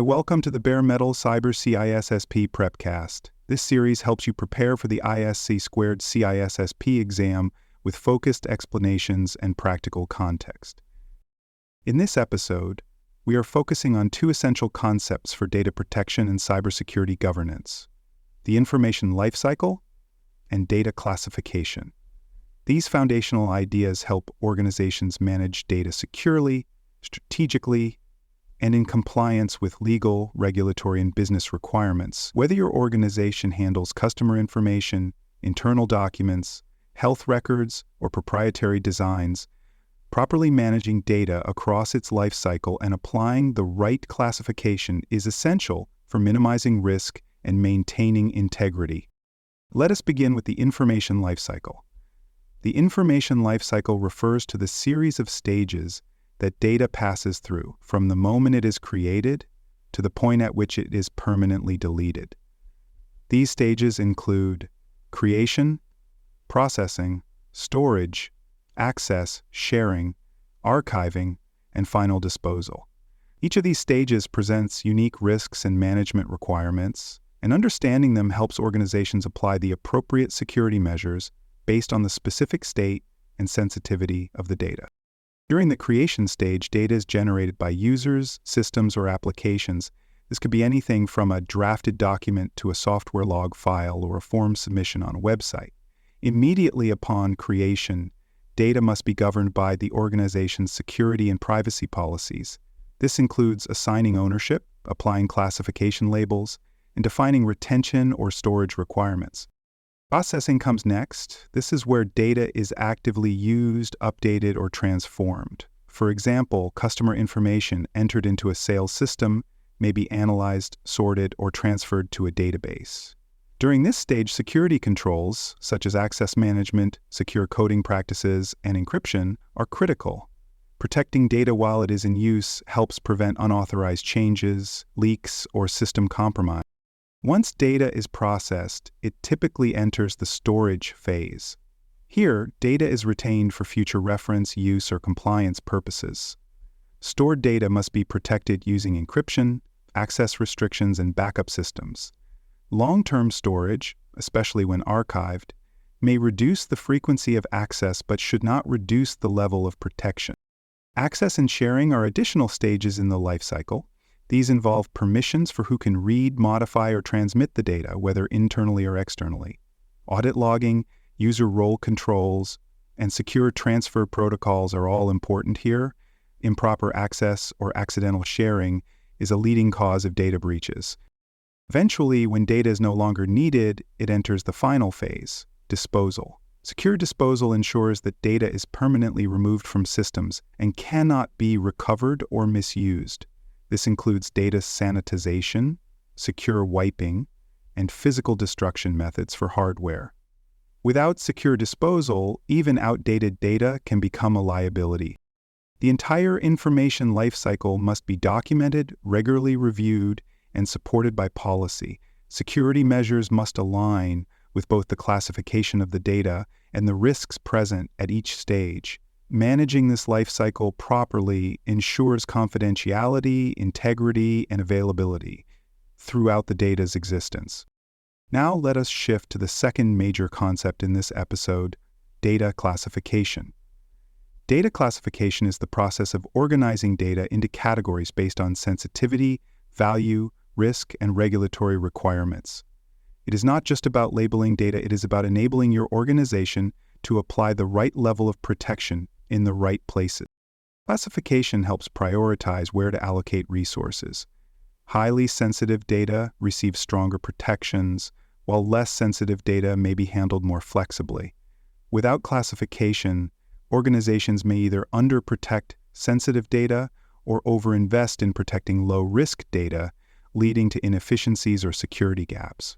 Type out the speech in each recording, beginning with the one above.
welcome to the Bare Metal Cyber CISSP Prepcast. This series helps you prepare for the ISC Squared CISSP exam with focused explanations and practical context. In this episode, we are focusing on two essential concepts for data protection and cybersecurity governance: the information lifecycle and data classification. These foundational ideas help organizations manage data securely, strategically, and in compliance with legal, regulatory, and business requirements. Whether your organization handles customer information, internal documents, health records, or proprietary designs, properly managing data across its life cycle and applying the right classification is essential for minimizing risk and maintaining integrity. Let us begin with the information lifecycle. The information lifecycle refers to the series of stages that data passes through, from the moment it is created to the point at which it is permanently deleted. These stages include creation, processing, storage, access, sharing, archiving, and final disposal. Each of these stages presents unique risks and management requirements, and understanding them helps organizations apply the appropriate security measures based on the specific state and sensitivity of the data. During the creation stage, data is generated by users, systems, or applications. This could be anything from a drafted document to a software log file or a form submission on a website. Immediately upon creation, data must be governed by the organization's security and privacy policies. This includes assigning ownership, applying classification labels, and defining retention or storage requirements. Processing comes next. This is where data is actively used, updated, or transformed. For example, customer information entered into a sales system may be analyzed, sorted, or transferred to a database. During this stage, security controls, such as access management, secure coding practices, and encryption, are critical. Protecting data while it is in use helps prevent unauthorized changes, leaks, or system compromise. Once data is processed, it typically enters the storage phase. Here, data is retained for future reference, use, or compliance purposes. Stored data must be protected using encryption, access restrictions, and backup systems. Long-term storage, especially when archived, may reduce the frequency of access but should not reduce the level of protection. Access and sharing are additional stages in the lifecycle. These involve permissions for who can read, modify, or transmit the data, whether internally or externally. Audit logging, user role controls, and secure transfer protocols are all important here. Improper access or accidental sharing is a leading cause of data breaches. Eventually, when data is no longer needed, it enters the final phase, disposal. Secure disposal ensures that data is permanently removed from systems and cannot be recovered or misused. This includes data sanitization, secure wiping, and physical destruction methods for hardware. Without secure disposal, even outdated data can become a liability. The entire information lifecycle must be documented, regularly reviewed, and supported by policy. Security measures must align with both the classification of the data and the risks present at each stage. Managing this life cycle properly ensures confidentiality, integrity, and availability throughout the data's existence. Now let us shift to the second major concept in this episode: data classification. Data classification is the process of organizing data into categories based on sensitivity, value, risk, and regulatory requirements. It is not just about labeling data, it is about enabling your organization to apply the right level of protection in the right places. Classification helps prioritize where to allocate resources. Highly sensitive data receives stronger protections, while less sensitive data may be handled more flexibly. Without classification, organizations may either underprotect sensitive data or overinvest in protecting low-risk data, leading to inefficiencies or security gaps.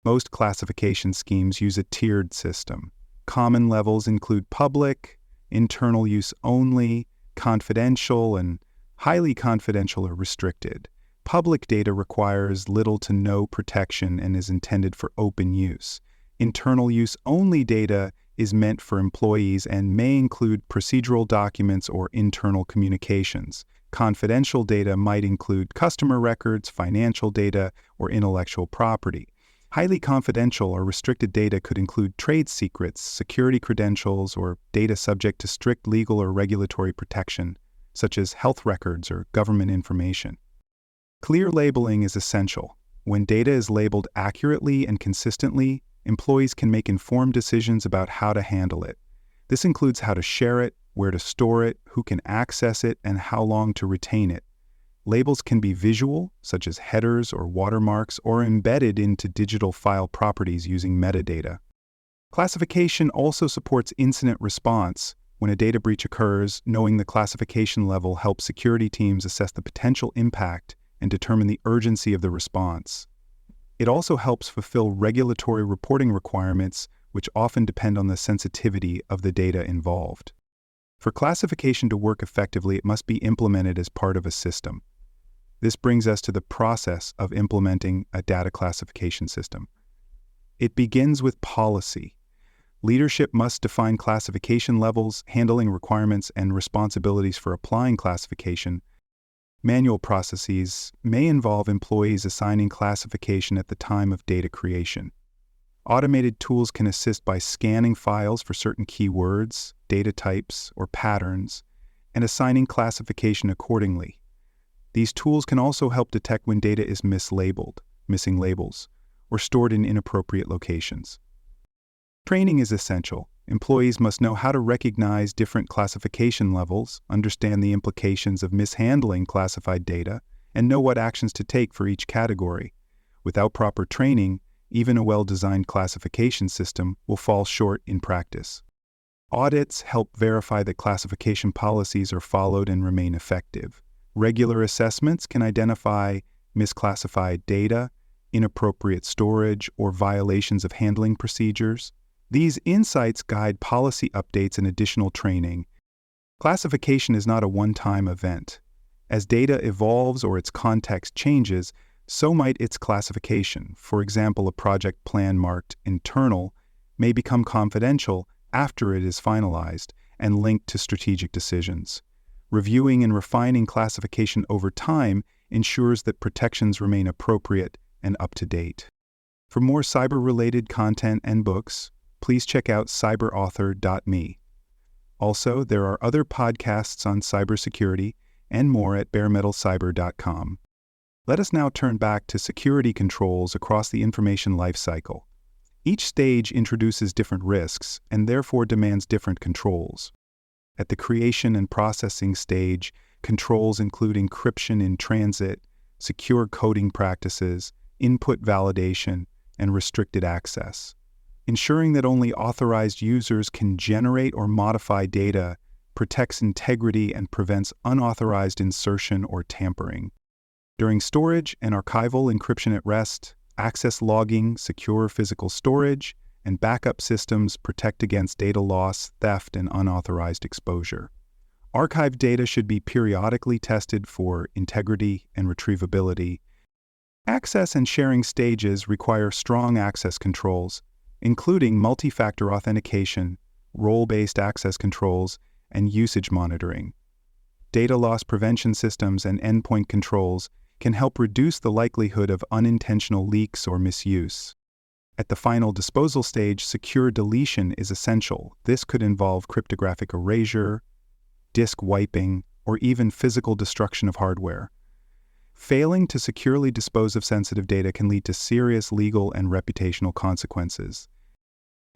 Most classification schemes use a tiered system. Common levels include public, internal use only, confidential, and highly confidential or restricted. Public data requires little to no protection and is intended for open use. Internal use only data is meant for employees and may include procedural documents or internal communications. Confidential data might include customer records, financial data, or intellectual property. Highly confidential or restricted data could include trade secrets, security credentials, or data subject to strict legal or regulatory protection, such as health records or government information. Clear labeling is essential. When data is labeled accurately and consistently, employees can make informed decisions about how to handle it. This includes how to share it, where to store it, who can access it, and how long to retain it. Labels can be visual, such as headers or watermarks, or embedded into digital file properties using metadata. Classification also supports incident response. When a data breach occurs, knowing the classification level helps security teams assess the potential impact and determine the urgency of the response. It also helps fulfill regulatory reporting requirements, which often depend on the sensitivity of the data involved. For classification to work effectively, it must be implemented as part of a system. This brings us to the process of implementing a data classification system. It begins with policy. Leadership must define classification levels, handling requirements, and responsibilities for applying classification. Manual processes may involve employees assigning classification at the time of data creation. Automated tools can assist by scanning files for certain keywords, data types, or patterns, and assigning classification accordingly. These tools can also help detect when data is mislabeled, missing labels, or stored in inappropriate locations. Training is essential. Employees must know how to recognize different classification levels, understand the implications of mishandling classified data, and know what actions to take for each category. Without proper training, even a well-designed classification system will fall short in practice. Audits help verify that classification policies are followed and remain effective. Regular assessments can identify misclassified data, inappropriate storage, or violations of handling procedures. These insights guide policy updates and additional training. Classification is not a one-time event. As data evolves or its context changes, so might its classification. For example, a project plan marked internal may become confidential after it is finalized and linked to strategic decisions. Reviewing and refining classification over time ensures that protections remain appropriate and up to date. For more cyber-related content and books, please check out cyberauthor.me. Also, there are other podcasts on cybersecurity and more at baremetalcyber.com. Let us now turn back to security controls across the information lifecycle. Each stage introduces different risks and therefore demands different controls. At the creation and processing stage, controls include encryption in transit, secure coding practices, input validation, and restricted access. Ensuring that only authorized users can generate or modify data protects integrity and prevents unauthorized insertion or tampering. During storage and archival encryption at rest, access logging, secure physical storage, and backup systems protect against data loss, theft, and unauthorized exposure. Archived data should be periodically tested for integrity and retrievability. Access and sharing stages require strong access controls, including multi-factor authentication, role-based access controls, and usage monitoring. Data loss prevention systems and endpoint controls can help reduce the likelihood of unintentional leaks or misuse. At the final disposal stage, secure deletion is essential. This could involve cryptographic erasure, disk wiping, or even physical destruction of hardware. Failing to securely dispose of sensitive data can lead to serious legal and reputational consequences.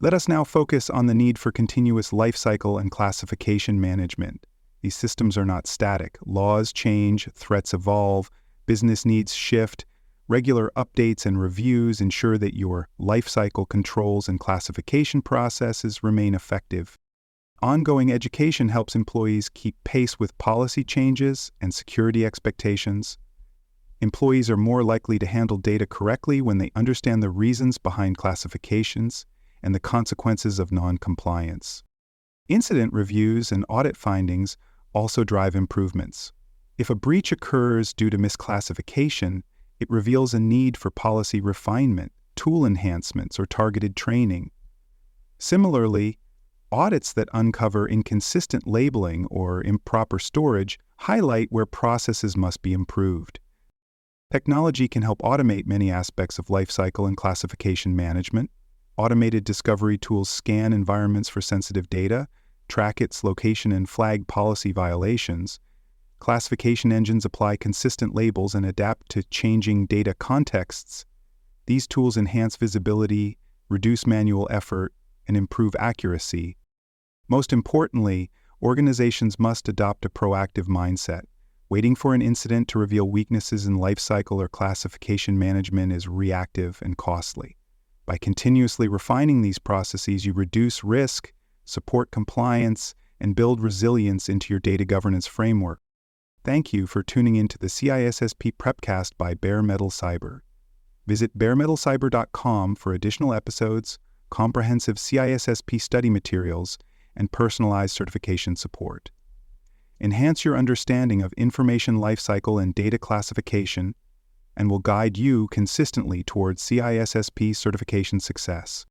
Let us now focus on the need for continuous lifecycle and classification management. These systems are not static. Laws change, threats evolve, business needs shift. Regular updates and reviews ensure that your lifecycle controls and classification processes remain effective. Ongoing education helps employees keep pace with policy changes and security expectations. Employees are more likely to handle data correctly when they understand the reasons behind classifications and the consequences of non-compliance. Incident reviews and audit findings also drive improvements. If a breach occurs due to misclassification, it reveals a need for policy refinement, tool enhancements, or targeted training. Similarly, Audits that uncover inconsistent labeling or improper storage highlight where processes must be improved. Technology can help automate many aspects of lifecycle and classification management. Automated discovery tools scan environments for sensitive data, track its location, and flag policy violations. Classification engines apply consistent labels and adapt to changing data contexts. These tools enhance visibility, reduce manual effort, and improve accuracy. Most importantly, organizations must adopt a proactive mindset. Waiting for an incident to reveal weaknesses in lifecycle or classification management is reactive and costly. By continuously refining these processes, you reduce risk, support compliance, and build resilience into your data governance framework. Thank you for tuning into the CISSP Prepcast by Bare Metal Cyber. Visit baremetalcyber.com for additional episodes, comprehensive CISSP study materials, and personalized certification support. Enhance your understanding of information lifecycle and data classification, and will guide you consistently towards CISSP certification success.